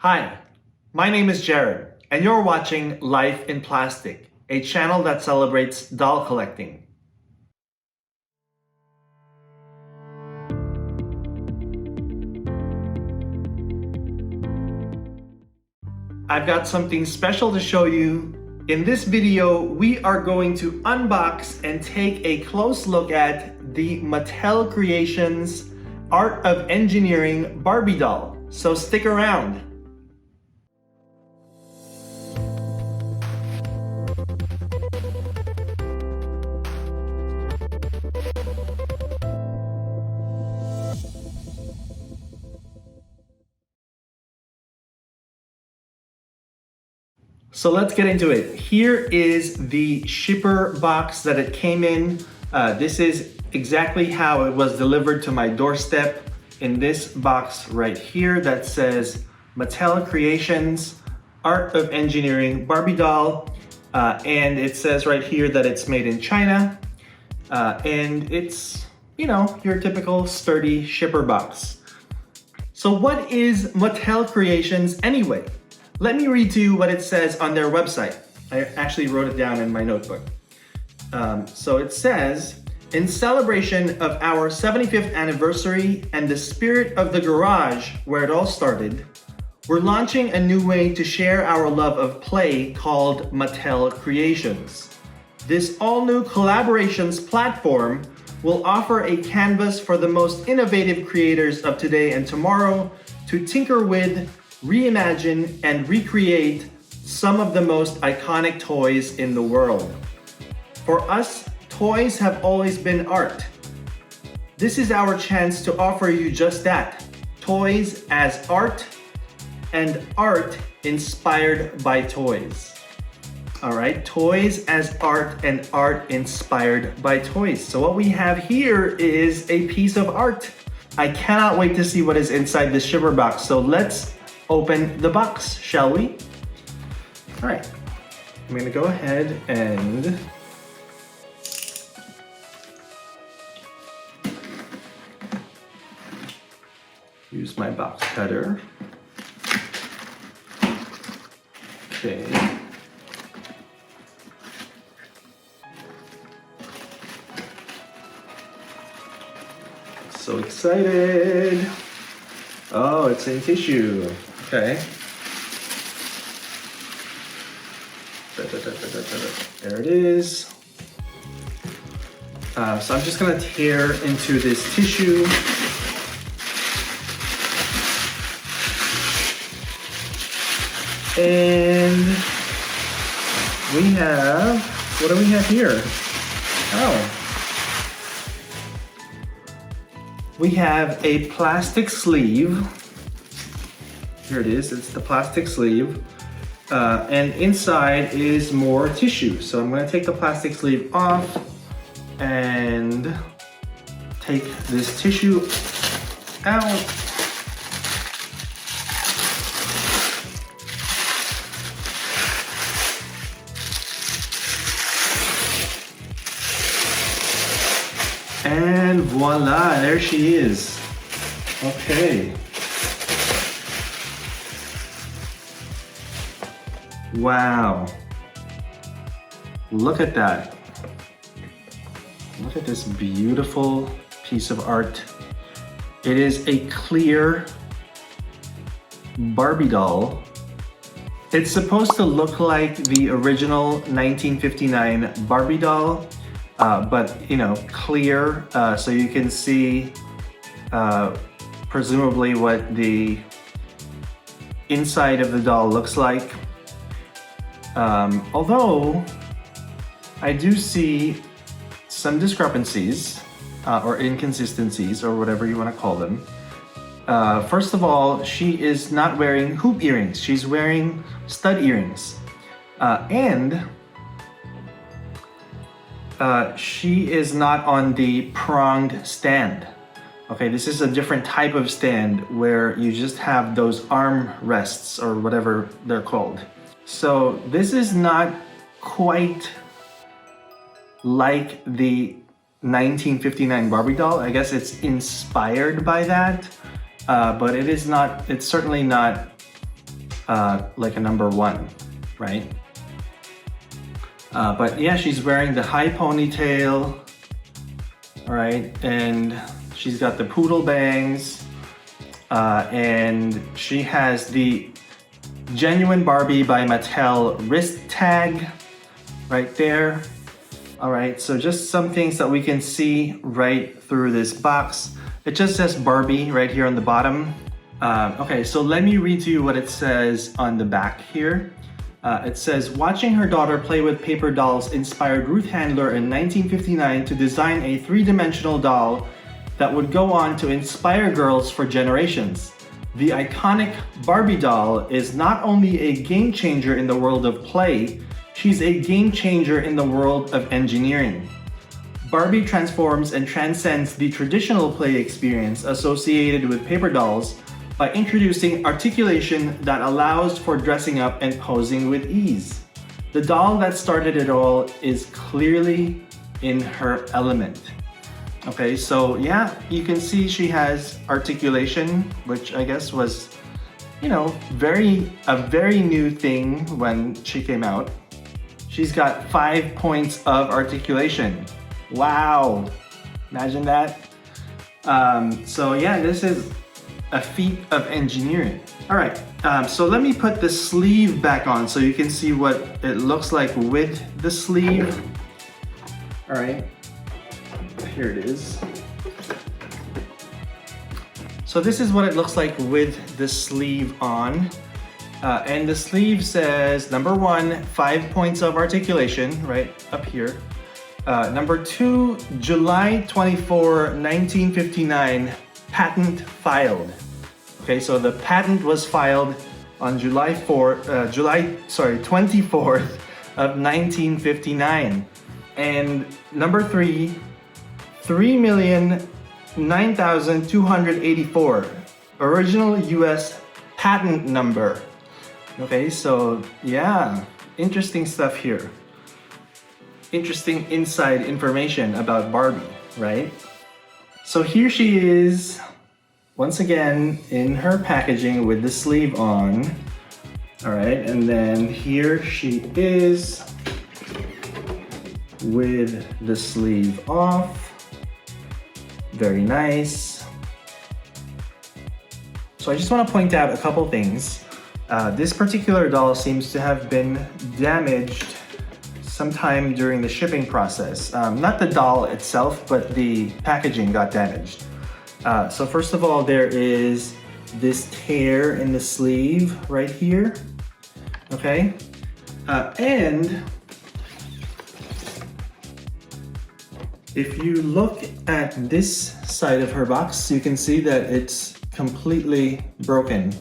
Hi, my name is Jared, and you're watching Life in Plastic, a channel that celebrates doll collecting. I've got something special to show you. In this video, we are going to unbox and take a close look at the Mattel Creations Art of Engineering Barbie doll. So stick around. So let's get into it. Here is the shipper box that it came in. This is exactly how it was delivered to my doorstep in this box right here that says Mattel Creations Art of Engineering Barbie doll. And it says right here that it's made in China. And it's, you know, your typical sturdy shipper box. So what is Mattel Creations anyway? Let me read to you what it says on their website. I actually wrote it down in my notebook. So it says, in celebration of our 75th anniversary and the spirit of the garage where it all started, we're launching a new way to share our love of play called Mattel Creations. This all-new collaborations platform will offer a canvas for the most innovative creators of today and tomorrow to tinker with, reimagine, and recreate some of the most iconic toys in the world. For us, toys have always been art. This is our chance to offer you just that, toys as art and art inspired by toys. All right, toys as art and art inspired by toys. So what we have here is a piece of art. I cannot wait to see what is inside this shipper box. So let's open the box, shall we? All right, I'm gonna go ahead and use my box cutter. Okay. So excited. Oh, it's in tissue. Okay. There it is. So I'm just gonna tear into this tissue. And we have, what do we have here? Oh. We have a plastic sleeve. Here it is, it's the plastic sleeve. And inside is more tissue. So I'm gonna take the plastic sleeve off and take this tissue out. And voila, there she is. Okay. Wow. Look at that. Look at this beautiful piece of art. It is a clear Barbie doll. It's supposed to look like the original 1959 Barbie doll, but you know, clear, so you can see presumably what the inside of the doll looks like. Although I do see some discrepancies or inconsistencies or whatever you want to call them. First of all, she is not wearing hoop earrings. She's wearing stud earrings. And she is not on the pronged stand. Okay, this is a different type of stand where you just have those arm rests or whatever they're called. So this is not quite like the 1959 Barbie doll. I guess it's inspired by that, but it is not, it's certainly not like a number 1, right? But yeah, she's wearing the high ponytail, all right, and she's got the poodle bangs, and she has the Genuine Barbie by Mattel wrist tag right there. All right, so just some things that we can see right through this box. It just says Barbie right here on the bottom. Okay, so let me read to you what it says on the back here. It says, watching her daughter play with paper dolls inspired Ruth Handler in 1959 to design a three-dimensional doll that would go on to inspire girls for generations. The iconic Barbie doll is not only a game changer in the world of play, she's a game changer in the world of engineering. Barbie transforms and transcends the traditional play experience associated with paper dolls by introducing articulation that allows for dressing up and posing with ease. The doll that started it all is clearly in her element. Okay, so yeah, you can see she has articulation, which I guess was, you know, a very new thing when she came out. She's got 5 points of articulation. Wow, imagine that. So yeah, this is a feat of engineering. All right, so let me put the sleeve back on so you can see what it looks like with the sleeve. All right, here it is. So this is what it looks like with the sleeve on. And the sleeve says, number 1, 5 points of articulation, right up here. Number 2, July 24, 1959, patent filed. Okay, so the patent was filed on July 24th of 1959. And number 3, 3,009,284, original US patent number. Okay, so yeah, interesting stuff here. Interesting inside information about Barbie, right? So here she is, once again, in her packaging with the sleeve on. All right, and then here she is with the sleeve off. Very nice. So I just want to point out a couple things. This particular doll seems to have been damaged sometime during the shipping process. Not the doll itself, but the packaging got damaged. So first of all, there is this tear in the sleeve right here, okay? And if you look at this side of her box, you can see that it's completely broken.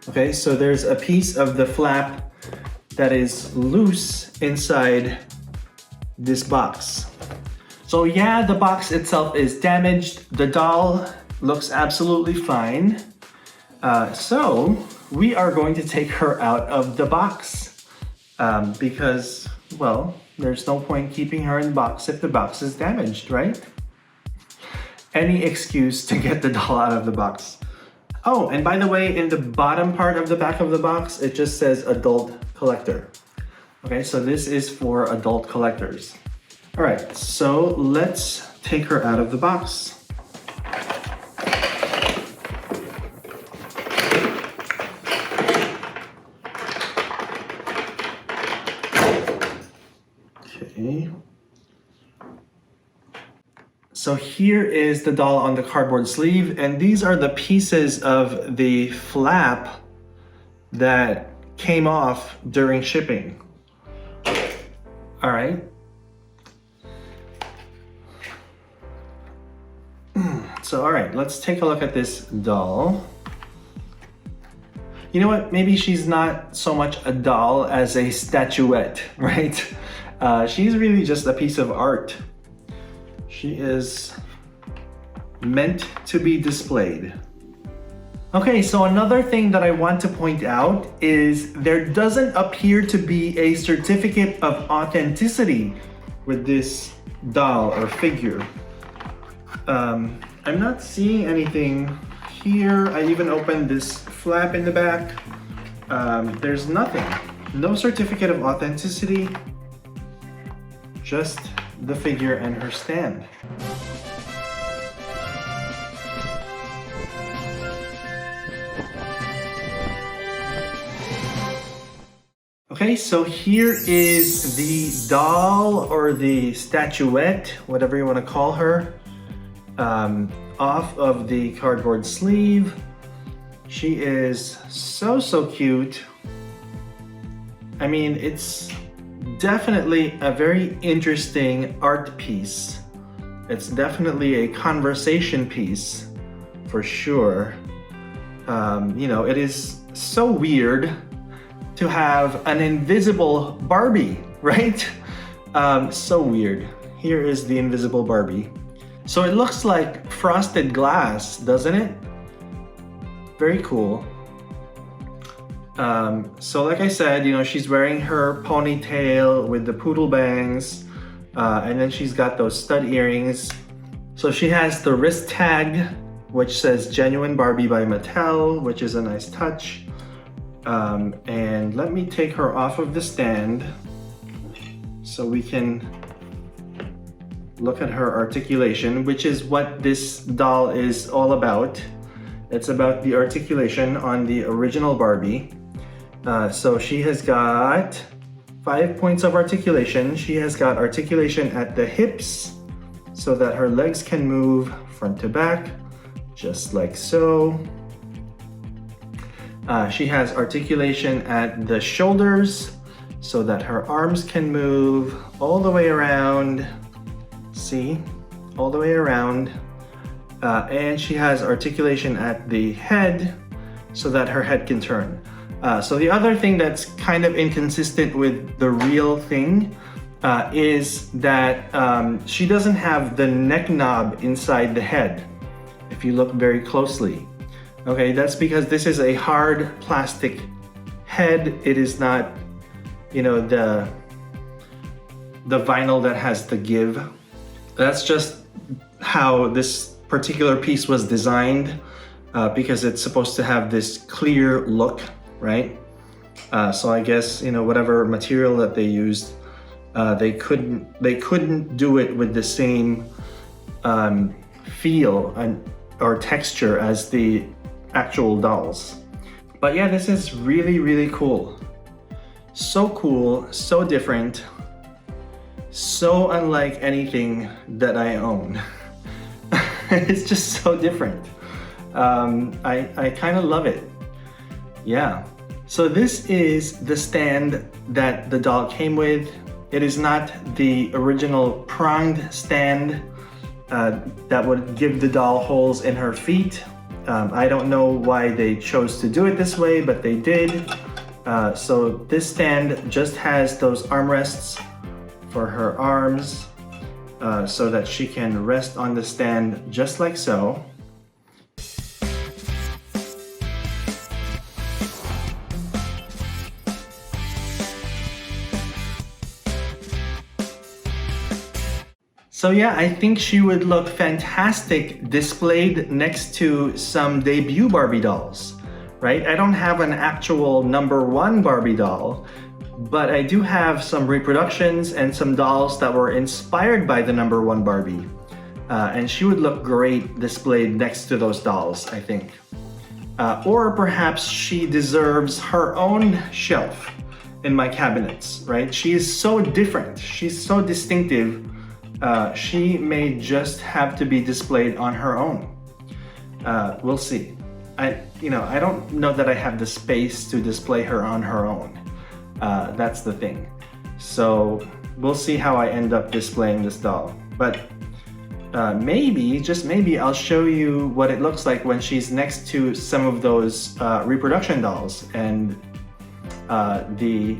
Okay, so there's a piece of the flap that is loose inside this box. So yeah, the box itself is damaged. The doll looks absolutely fine. So we are going to take her out of the box because, well, there's no point keeping her in the box if the box is damaged, right? Any excuse to get the doll out of the box. Oh, and by the way, in the bottom part of the back of the box, it just says adult collector. Okay, so this is for adult collectors. All right, so let's take her out of the box. Okay. So here is the doll on the cardboard sleeve, and these are the pieces of the flap that came off during shipping. All right. So, all right, let's take a look at this doll. You know what? Maybe she's not so much a doll as a statuette, right? She's really just a piece of art. She is meant to be displayed. Okay, so another thing that I want to point out is there doesn't appear to be a certificate of authenticity with this doll or figure. I'm not seeing anything here. I even opened this flap in the back. there's nothing. No certificate of authenticity, just the figure and her stand. Okay, so here is the doll or the statuette, whatever you want to call her, off of the cardboard sleeve. She is so cute. I mean, it's definitely a very interesting art piece. It's definitely a conversation piece for sure. You know, it is so weird to have an invisible Barbie, right? So weird. Here is the invisible Barbie. So it looks like frosted glass, doesn't it? Very cool. So like I said, you know, she's wearing her ponytail with the poodle bangs, and then she's got those stud earrings. So she has the wrist tag, which says Genuine Barbie by Mattel, which is a nice touch. And let me take her off of the stand so we can look at her articulation, which is what this doll is all about. It's about the articulation on the original Barbie. So she has got 5 points of articulation. She has got articulation at the hips so that her legs can move front to back, just like so. She has articulation at the shoulders so that her arms can move all the way around. See, all the way around. And she has articulation at the head so that her head can turn. So the other thing that's kind of inconsistent with the real thing is that she doesn't have the neck knob inside the head, if you look very closely. Okay, that's because this is a hard plastic head. It is not, you know, the vinyl that has the give. That's just how this particular piece was designed, because it's supposed to have this clear look, right? So I guess, you know, whatever material that they used, they couldn't do it with the same feel or texture as the actual dolls. But yeah, this is really cool. So cool, so different, so unlike anything that I own. It's just so different. I kind of love it. Yeah. So this is the stand that the doll came with. It is not the original pronged stand that would give the doll holes in her feet. I don't know why they chose to do it this way, but they did. So this stand just has those armrests for her arms, so that she can rest on the stand just like so. So yeah, I think she would look fantastic displayed next to some debut Barbie dolls, right? I don't have an actual #1 Barbie doll, but I do have some reproductions and some dolls that were inspired by the #1 Barbie. And she would look great displayed next to those dolls, I think. Or perhaps she deserves her own shelf in my cabinets, right? She is so different, she's so distinctive. She may just have to be displayed on her own. We'll see. I don't know that I have the space to display her on her own. That's the thing. So we'll see how I end up displaying this doll. But maybe, just maybe, I'll show you what it looks like when she's next to some of those reproduction dolls and the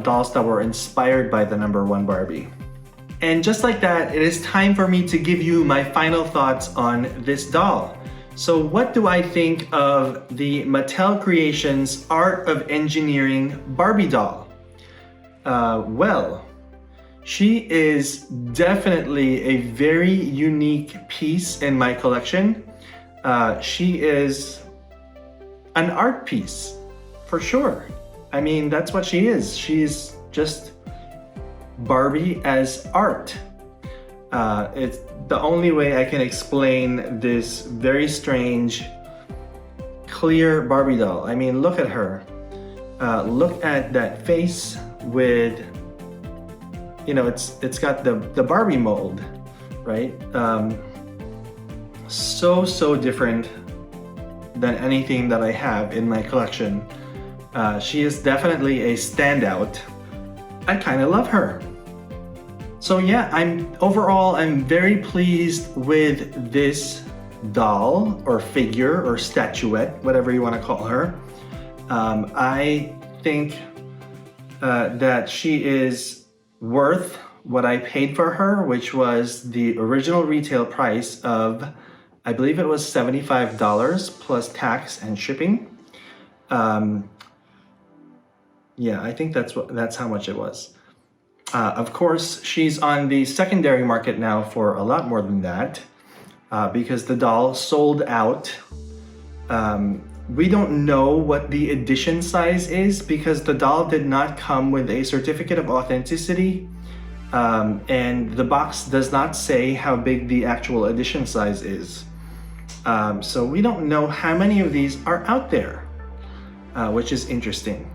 dolls that were inspired by the #1 Barbie. And just like that, it is time for me to give you my final thoughts on this doll. So what do I think of the Mattel Creations Art of Engineering Barbie doll? Well, she is definitely a very unique piece in my collection. She is an art piece for sure. I mean, that's what she is. She's just Barbie as art. It's the only way I can explain this very strange, clear Barbie doll. I mean, look at her. Look at that face with, you know, it's got the Barbie mold, right? So different than anything that I have in my collection. She is definitely a standout. I kind of love her. So yeah, overall I'm very pleased with this doll or figure or statuette, whatever you want to call her. I think that she is worth what I paid for her, which was the original retail price of, I believe it was $75 plus tax and shipping. Yeah, I think that's how much it was. Of course, she's on the secondary market now for a lot more than that because the doll sold out. We don't know what the edition size is because the doll did not come with a certificate of authenticity, and the box does not say how big the actual edition size is. So we don't know how many of these are out there, which is interesting.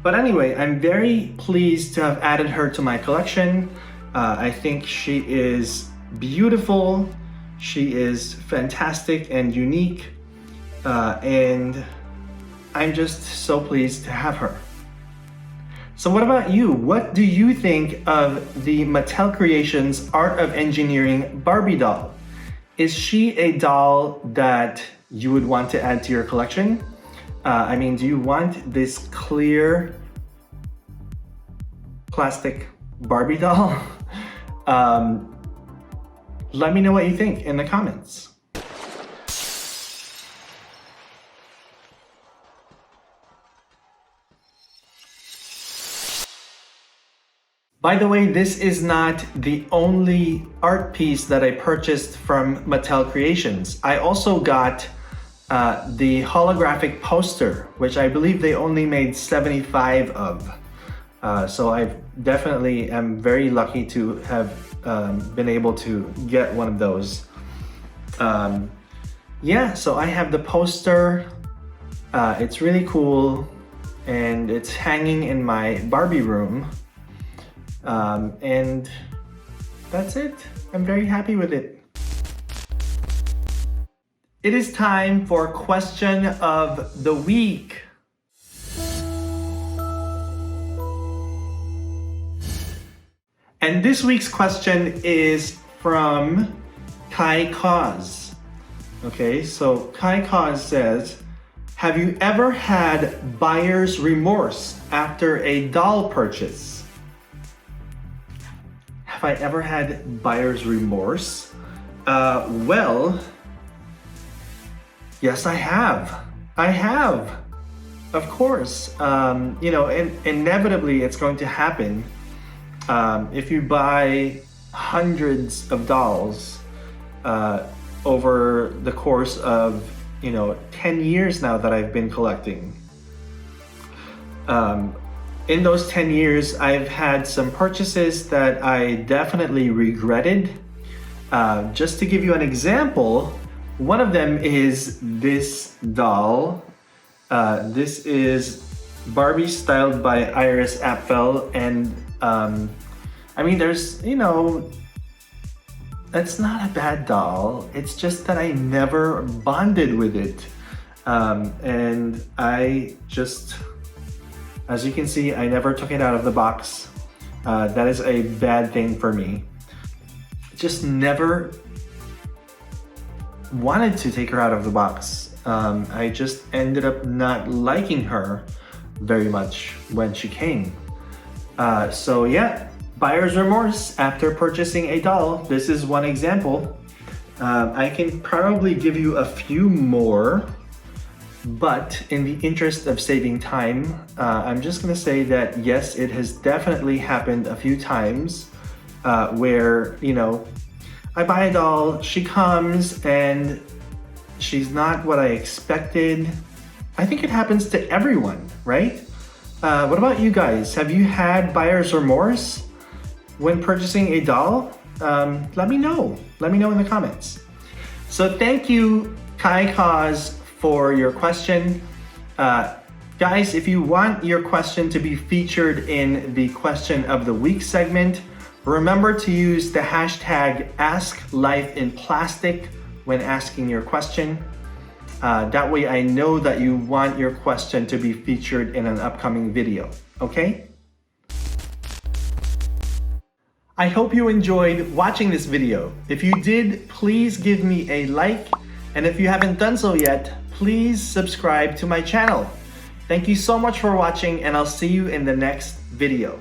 But anyway, I'm very pleased to have added her to my collection. I think she is beautiful, she is fantastic and unique, and I'm just so pleased to have her. So what about you? What do you think of the Mattel Creations Art of Engineering Barbie doll? Is she a doll that you would want to add to your collection? I mean, do you want this clear plastic Barbie doll? Let me know what you think in the comments. By the way, this is not the only art piece that I purchased from Mattel Creations. I also got the holographic poster, which I believe they only made 75 of. So I definitely am very lucky to have been able to get one of those. Yeah, so I have the poster. It's really cool and it's hanging in my Barbie room. And that's it. I'm very happy with it. It is time for question of the week. And this week's question is from Kai Cause. Okay, so Kai Cause says, have you ever had buyer's remorse after a doll purchase? Have I ever had buyer's remorse? Well, yes, I have. I have, of course. You know, inevitably it's going to happen. If you buy hundreds of dolls over the course of, 10 years now that I've been collecting. In those 10 years, I've had some purchases that I definitely regretted. Just to give you an example, one of them is this doll. This is Barbie styled by Iris Apfel, and I mean, there's, it's not a bad doll. It's just that I never bonded with it. And I just, as you can see, I never took it out of the box. That is a bad thing for me. Just never wanted to take her out of the box. I just ended up not liking her very much when she came. So yeah, buyer's remorse after purchasing a doll. This is one example. I can probably give you a few more, but in the interest of saving time, I'm just gonna say that yes, it has definitely happened a few times where, I buy a doll, she comes and she's not what I expected. I think it happens to everyone, right? What about you guys? Have you had buyer's remorse when purchasing a doll? Let me know. Let me know in the comments. So thank you, Kai Cause, for your question. Guys, if you want your question to be featured in the question of the week segment, remember to use the hashtag AskLifeInPlastic when asking your question. That way I know that you want your question to be featured in an upcoming video, okay? I hope you enjoyed watching this video. If you did, please give me a like, and if you haven't done so yet, please subscribe to my channel. Thank you so much for watching, and I'll see you in the next video.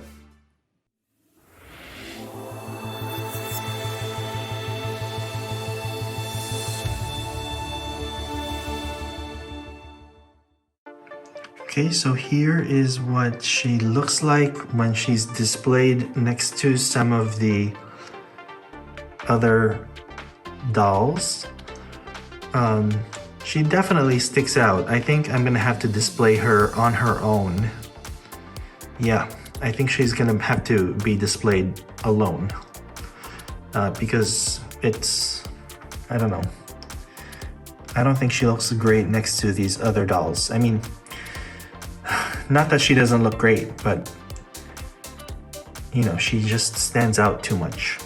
Okay, so here is what she looks like when she's displayed next to some of the other dolls. She definitely sticks out. I think I'm gonna have to display her on her own. Yeah, I think she's gonna have to be displayed alone because it's, I don't know. I don't think she looks great next to these other dolls. I mean, not that she doesn't look great, but you know, she just stands out too much.